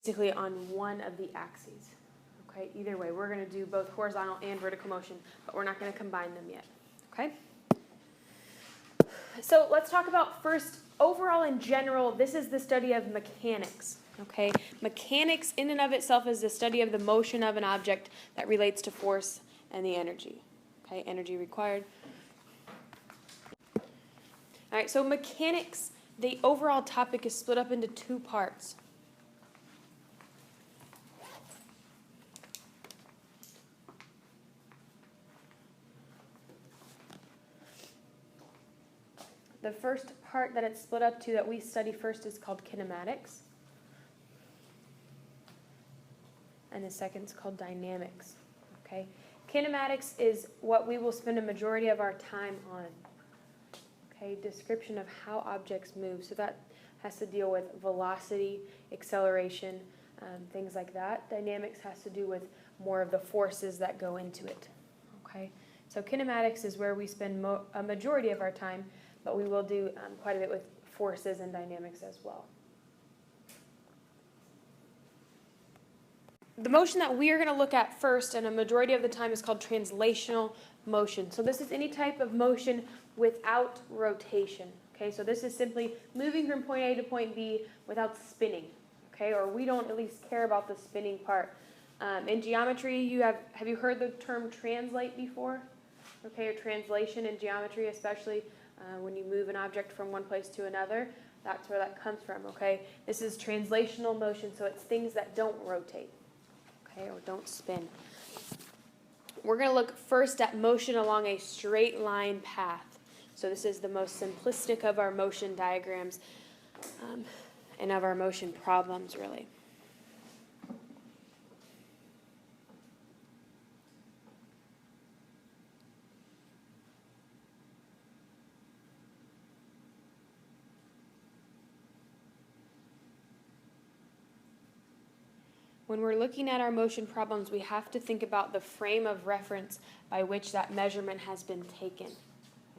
basically on one of the axes. Okay, either way, we're going to do both horizontal and vertical motion, but we're not going to combine them yet. Okay? So let's talk about first, overall in general, this is the study of mechanics. Okay? Mechanics in and of itself is the study of the motion of an object that relates to force and the energy. Okay, energy required. All right, so mechanics, the overall topic is split up into two parts. The first part that it's split up to that we study first is called kinematics. And the second is called dynamics. Okay? Kinematics is what we will spend a majority of our time on. Okay? Description of how objects move. So that has to deal with velocity, acceleration, things like that. Dynamics has to do with more of the forces that go into it. Okay? So kinematics is where we spend a majority of our time, but we will do quite a bit with forces and dynamics as well. The motion that we are going to look at first, and a majority of the time, is called translational motion. So this is any type of motion without rotation. Okay, so this is simply moving from point A to point B without spinning. Okay, or we don't at least care about the spinning part. In geometry, have you heard the term translate before? Okay, or translation in geometry, especially when you move an object from one place to another, that's where that comes from, okay? This is translational motion, so it's things that don't rotate, okay, or don't spin. We're going to look first at motion along a straight line path. So this is the most simplistic of our motion diagrams and of our motion problems, really. When we're looking at our motion problems, we have to think about the frame of reference by which that measurement has been taken.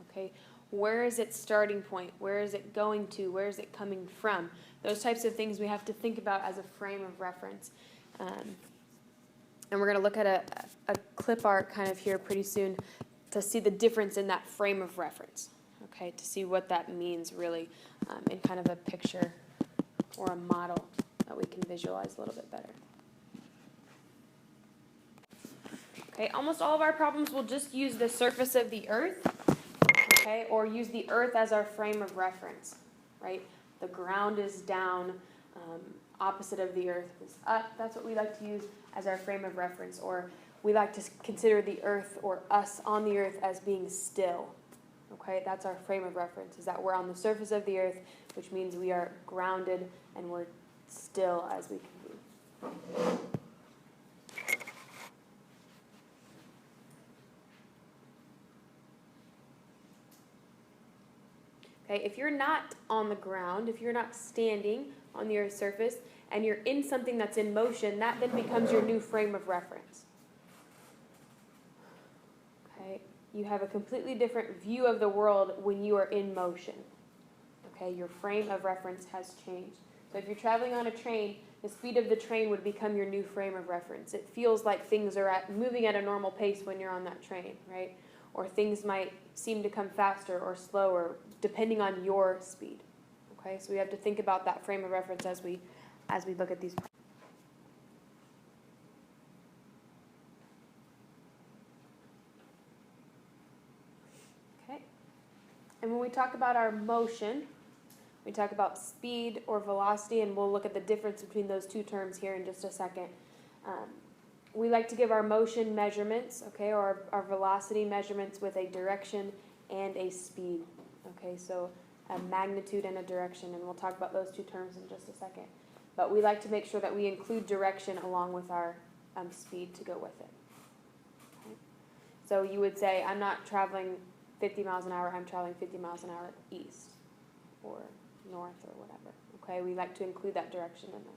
Okay, where is its starting point? Where is it going to? Where is it coming from? Those types of things we have to think about as a frame of reference. And we're going to look at a clip art kind of here pretty soon to see the difference in that frame of reference. Okay, to see what that means really in kind of a picture or a model that we can visualize a little bit better. Okay, almost all of our problems will just use the surface of the earth, okay, or use the earth as our frame of reference, right? The ground is down, opposite of the earth is up. That's what we like to use as our frame of reference, or we like to consider the earth or us on the earth as being still, okay? That's our frame of reference, is that we're on the surface of the earth, which means we are grounded and we're still as we can be. Okay, if you're not on the ground, if you're not standing on the Earth's surface, and you're in something that's in motion, that then becomes your new frame of reference. Okay, you have a completely different view of the world when you are in motion. Okay, your frame of reference has changed. So if you're traveling on a train, the speed of the train would become your new frame of reference. It feels like things are moving at a normal pace when you're on that train, right? Or things might seem to come faster or slower depending on your speed. Okay, so we have to think about that frame of reference as we look at these. Okay, and when we talk about our motion, we talk about speed or velocity, and we'll look at the difference between those two terms here in just a second. We like to give our motion measurements, okay, or our velocity measurements with a direction and a speed. Okay, so a magnitude and a direction, and we'll talk about those two terms in just a second. But we like to make sure that we include direction along with our speed to go with it. Okay? So you would say, I'm not traveling 50 miles an hour, I'm traveling 50 miles an hour east or north or whatever. Okay, we like to include that direction in there.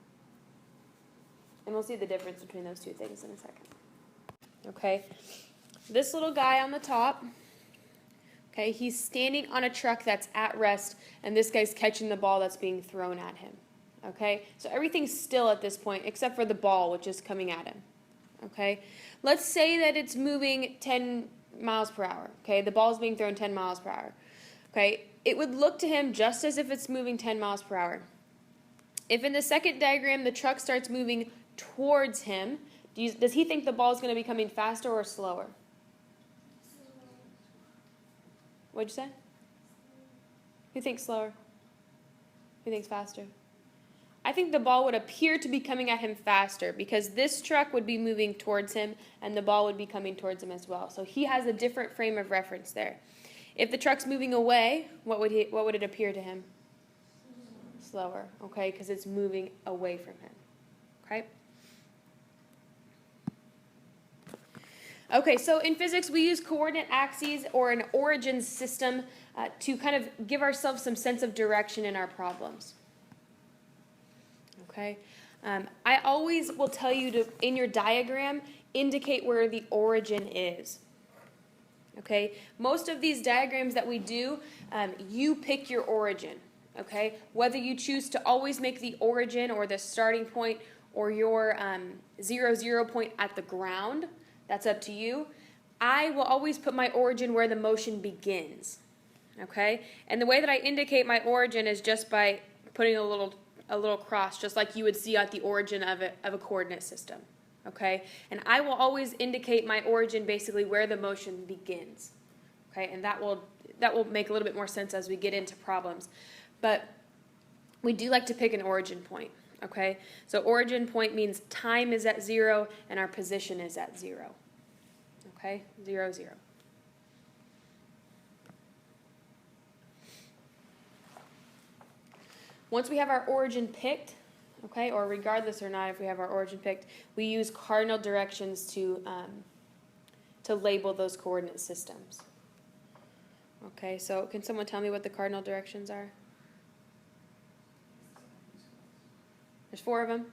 And we'll see the difference between those two things in a second. Okay, this little guy on the top, okay, he's standing on a truck that's at rest, and this guy's catching the ball that's being thrown at him. Okay, so everything's still at this point except for the ball, which is coming at him. Okay, let's say that it's moving 10 miles per hour. Okay, the ball's being thrown 10 miles per hour. Okay, it would look to him just as if it's moving 10 miles per hour. If in the second diagram the truck starts moving towards him, does he think the ball is going to be coming faster or slower? What'd you say? Who thinks slower? Who thinks faster? I think the ball would appear to be coming at him faster because this truck would be moving towards him and the ball would be coming towards him as well. So he has a different frame of reference there. If the truck's moving away, what would it appear to him? Slower, okay, because it's moving away from him. Okay? Okay, so in physics we use coordinate axes or an origin system to kind of give ourselves some sense of direction in our problems. Okay, I always will tell you to, in your diagram, indicate where the origin is. Okay, most of these diagrams that we do, you pick your origin. Okay, whether you choose to always make the origin or the starting point or your 0 point at the ground, that's up to you. I will always put my origin where the motion begins. Okay, and the way that I indicate my origin is just by putting a little cross, just like you would see at the origin of a coordinate system. Okay, and I will always indicate my origin basically where the motion begins. Okay, and that will make a little bit more sense as we get into problems. But we do like to pick an origin point. Okay, so origin point means time is at 0 and our position is at 0. Okay, 0, 0. Once we have our origin picked, okay, or regardless or not if we have our origin picked, we use cardinal directions to label those coordinate systems. Okay, so can someone tell me what the cardinal directions are? There's 4 of them.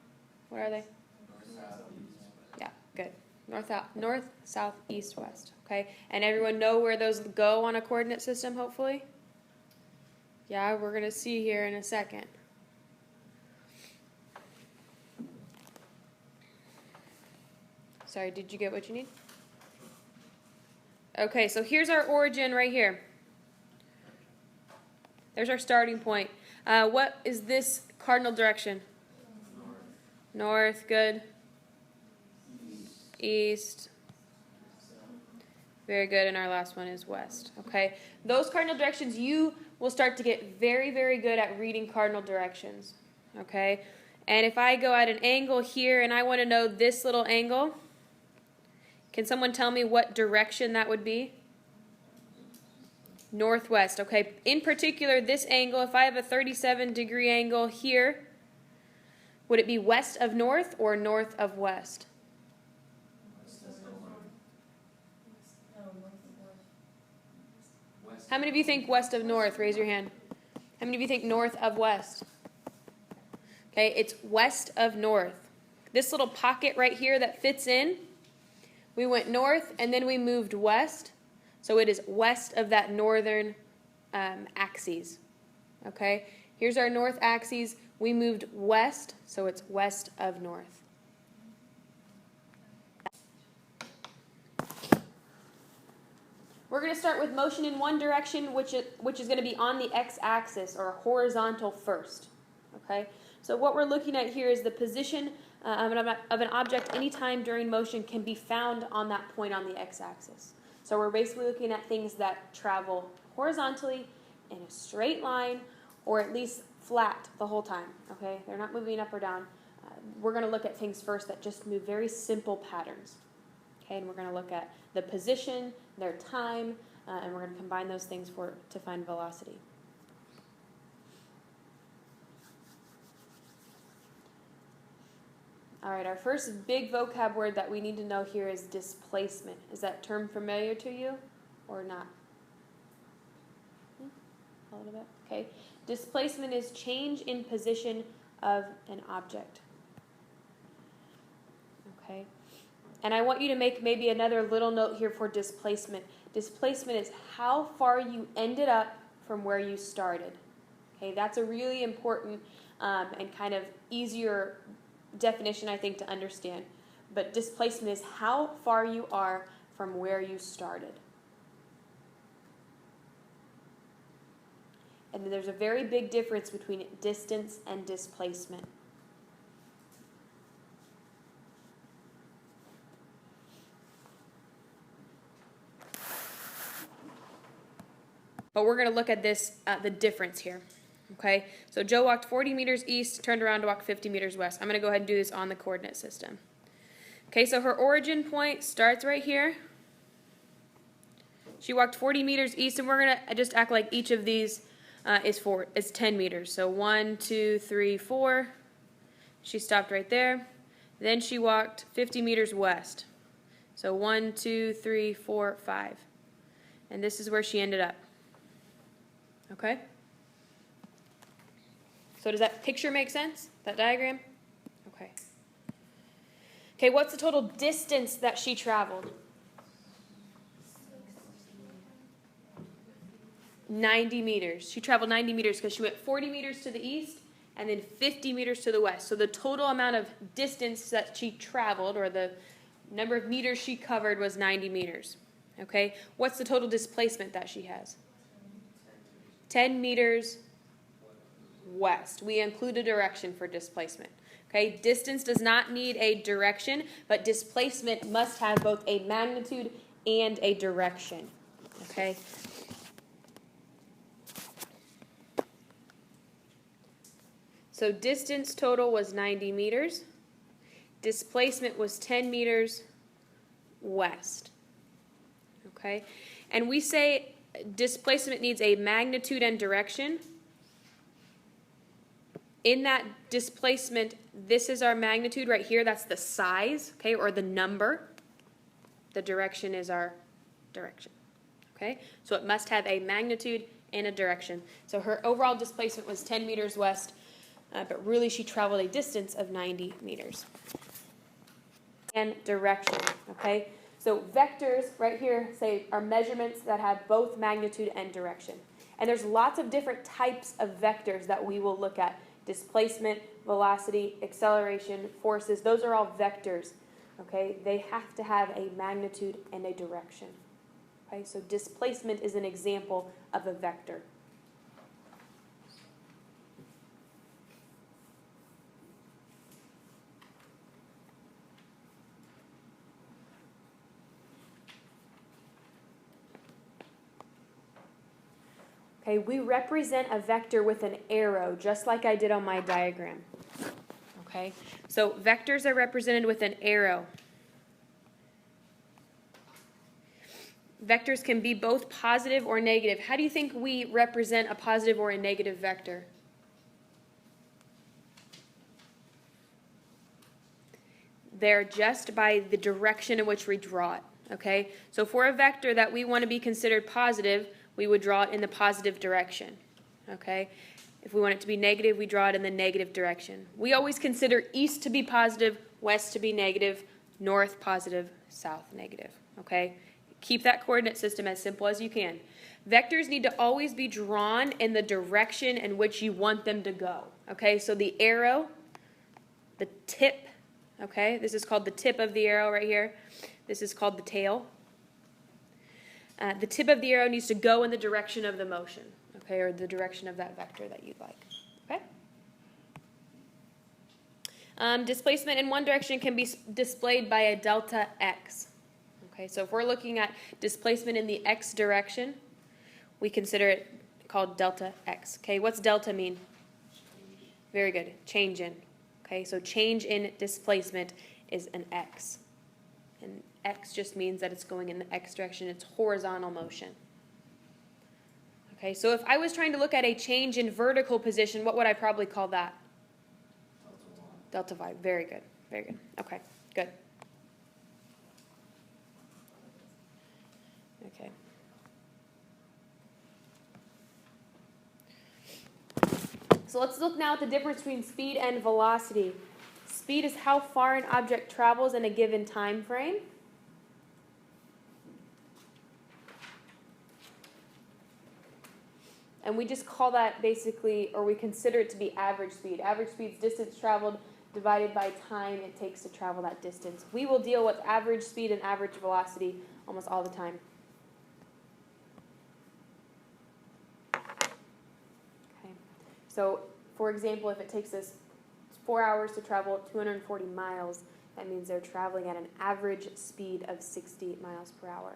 What are they? North, south, east, west. Yeah, good. North, south, east, west. Okay, and everyone know where those go on a coordinate system, hopefully? Yeah, we're going to see here in a second. Sorry, did you get what you need? Okay, so here's our origin right here. There's our starting point. What is this cardinal direction? North, good. East. Very good, and our last one is west. Okay, those cardinal directions, you will start to get very, very good at reading cardinal directions. Okay, and if I go at an angle here and I want to know this little angle, can someone tell me what direction that would be? Northwest. Okay, in particular, this angle, if I have a 37-degree angle here, would it be west of north or north of west? How many of you think west of north? Raise your hand. How many of you think north of west? Okay, it's west of north. This little pocket right here that fits in, we went north and then we moved west. So it is west of that northern axis. Okay, here's our north axis. We moved west, so it's west of north. We're going to start with motion in one direction, which is going to be on the x-axis, or horizontal first. Okay, so what we're looking at here is the position of an object anytime during motion can be found on that point on the x-axis. So we're basically looking at things that travel horizontally in a straight line, or at least flat the whole time. Okay, they're not moving up or down. We're going to look at things first that just move very simple patterns. Okay, and we're going to look at the position, their time, and we're going to combine those things to find velocity. All right, our first big vocab word that we need to know here is displacement. Is that term familiar to you or not? A little bit. Okay. Displacement is change in position of an object. Okay. And I want you to make maybe another little note here for displacement. Displacement is how far you ended up from where you started. Okay, that's a really important and kind of easier definition, I think, to understand. But displacement is how far you are from where you started. And there's a very big difference between distance and displacement. But we're going to look at this, the difference here. Okay, so Joe walked 40 meters east, turned around to walk 50 meters west. I'm going to go ahead and do this on the coordinate system. Okay, so her origin point starts right here. She walked 40 meters east, and we're going to just act like each of these is 10 meters. So 1, 2, 3, 4. She stopped right there. Then she walked 50 meters west. So 1, 2, 3, 4, 5. And this is where she ended up. Okay? So does that picture make sense? That diagram? Okay. Okay, what's the total distance that she traveled? 90 meters. She traveled 90 meters because she went 40 meters to the east and then 50 meters to the west. So the total amount of distance that she traveled, or the number of meters she covered, was 90 meters. Okay? What's the total displacement that she has? 10 meters west. We include a direction for displacement. Okay? Distance does not need a direction, but displacement must have both a magnitude and a direction. Okay? So distance total was 90 meters. Displacement was 10 meters west. Okay? And we say displacement needs a magnitude and direction. In that displacement, this is our magnitude right here. That's the size, okay, or the number. The direction is our direction. Okay? So it must have a magnitude and a direction. So her overall displacement was 10 meters west. But really she traveled a distance of 90 meters. And direction, okay? So vectors right here say are measurements that have both magnitude and direction. And there's lots of different types of vectors that we will look at. Displacement, velocity, acceleration, forces, those are all vectors, okay? They have to have a magnitude and a direction. Okay, so displacement is an example of a vector. Okay, we represent a vector with an arrow, just like I did on my diagram. Okay, so vectors are represented with an arrow. Vectors can be both positive or negative. How do you think we represent a positive or a negative vector? They're just by the direction in which we draw it. Okay, so for a vector that we want to be considered positive, we would draw it in the positive direction. Okay? If we want it to be negative, we draw it in the negative direction. We always consider east to be positive, west to be negative, north positive, south negative. Okay? Keep that coordinate system as simple as you can. Vectors need to always be drawn in the direction in which you want them to go. Okay? So the arrow, the tip, okay? This is called the tip of the arrow right here. This is called the tail. The tip of the arrow needs to go in the direction of the motion, okay, or the direction of that vector that you'd like, okay? Displacement in one direction can be displayed by a delta x. Okay, so if we're looking at displacement in the x direction, we consider it called delta x. Okay, what's delta mean? Very good, change in. Okay, so change in displacement is an x. And x just means that it's going in the x direction. It's horizontal motion. Okay, so if I was trying to look at a change in vertical position, what would I probably call that? Delta y. Very good. Very good. Okay, good. Okay. So let's look now at the difference between speed and velocity. Speed is how far an object travels in a given time frame. And we just call that basically, or we consider it to be average speed. Average speed is distance traveled divided by time it takes to travel that distance. We will deal with average speed and average velocity almost all the time. Okay. So, for example, if it takes us 4 hours to travel 240 miles, that means they're traveling at an average speed of 60 miles per hour.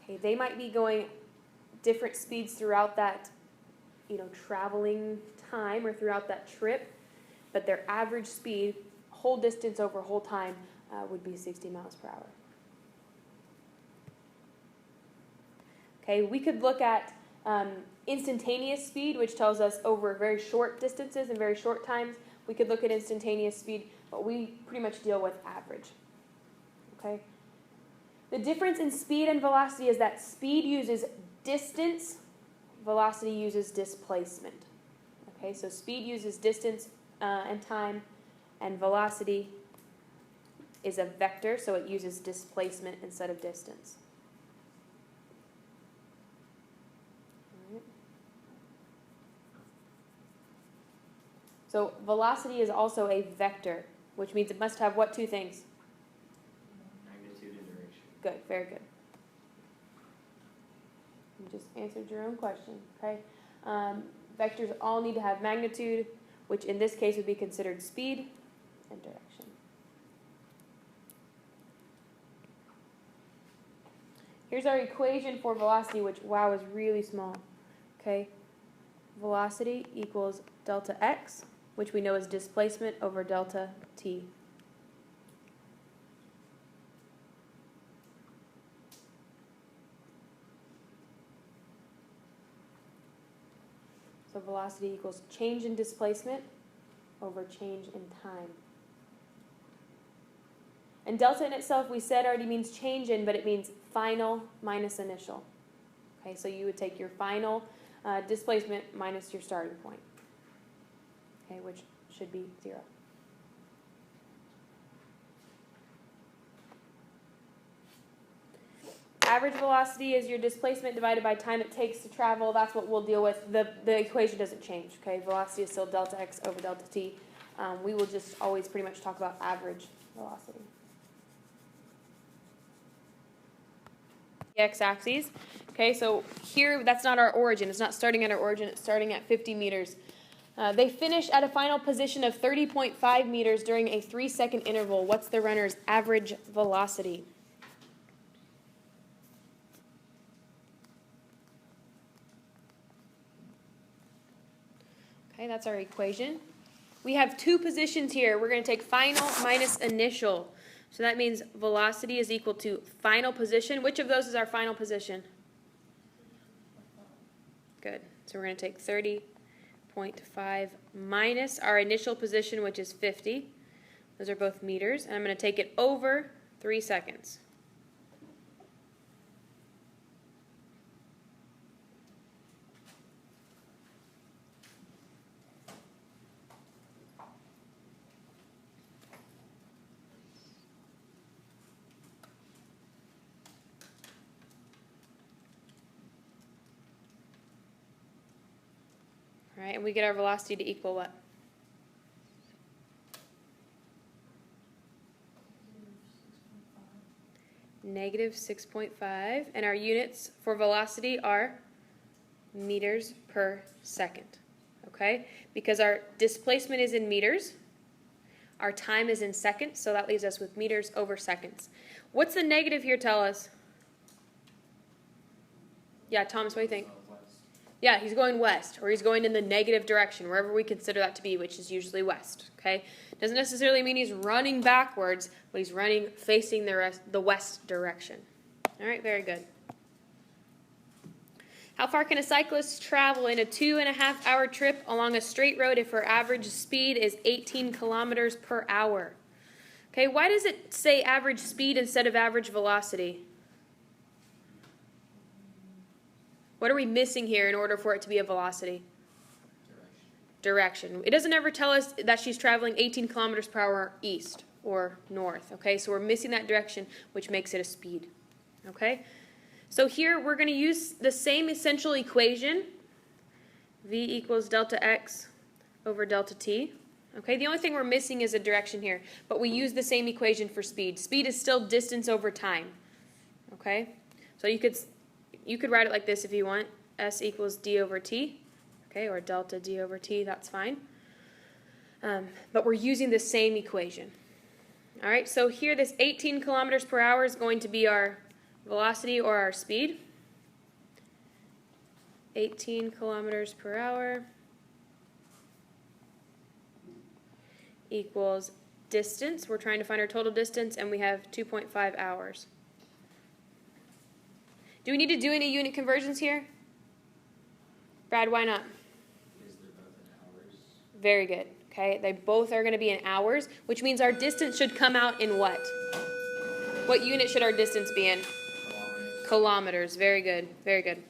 Okay, they might be going different speeds throughout that, traveling time or throughout that trip, but their average speed, whole distance over whole time, would be 60 miles per hour. Okay, we could look at instantaneous speed, which tells us over very short distances and very short times. We could look at instantaneous speed, but we pretty much deal with average. Okay? The difference in speed and velocity is that speed uses distance, velocity uses displacement. Okay, so speed uses distance and time, and velocity is a vector, so it uses displacement instead of distance. So velocity is also a vector, which means it must have what two things? Magnitude and duration. Good, very good. You just answered your own question, okay? Vectors all need to have magnitude, which in this case would be considered speed and direction. Here's our equation for velocity, which, wow, is really small, okay? Velocity equals delta x, which we know is displacement over delta t. So velocity equals change in displacement over change in time. And delta in itself, we said, already means change in, but it means final minus initial. Okay, so you would take your final displacement minus your starting point. Okay, which should be 0. Average velocity is your displacement divided by time it takes to travel. That's what we'll deal with. The equation doesn't change. Okay, velocity is still delta x over delta t. We will just always pretty much talk about average velocity. X-axis. Okay, so here that's not our origin. It's not starting at our origin. It's starting at 50 meters. They finish at a final position of 30.5 meters during a 3-second interval. What's the runner's average velocity? Okay, that's our equation. We have two positions here. We're going to take final minus initial. So that means velocity is equal to final position. Which of those is our final position? Good. So we're going to take 30.5 minus our initial position, which is 50. Those are both meters. And I'm going to take it over 3 seconds. All right, and we get our velocity to equal what? Negative 6.5. And our units for velocity are meters per second. Okay? Because our displacement is in meters, our time is in seconds, so that leaves us with meters over seconds. What's the negative here tell us? Yeah, Thomas, what do you think? Yeah, he's going west, or he's going in the negative direction, wherever we consider that to be, which is usually west, okay? Doesn't necessarily mean he's running backwards, but he's running facing the west direction. All right, very good. How far can a cyclist travel in a 2.5-hour trip along a straight road if her average speed is 18 kilometers per hour? Okay, why does it say average speed instead of average velocity? What are we missing here in order for it to be a velocity? Direction. It doesn't ever tell us that she's traveling 18 kilometers per hour east or north. Okay, so we're missing that direction, which makes it a speed. Okay, so here we're going to use the same essential equation, V equals delta x over delta t. Okay, the only thing we're missing is a direction here, but we use the same equation for speed. Speed is still distance over time. Okay, so you could write it like this if you want. S equals d over t. Okay, or delta d over t, that's fine. But we're using the same equation. All right, so here this 18 kilometers per hour is going to be our velocity or our speed. 18 kilometers per hour equals distance. We're trying to find our total distance, and we have 2.5 hours. Do we need to do any unit conversions here? Brad, why not? Because they're both in hours. Very good. Okay, they both are going to be in hours, which means our distance should come out in what? What unit should our distance be in? Kilometers. Kilometers. Very good. Very good.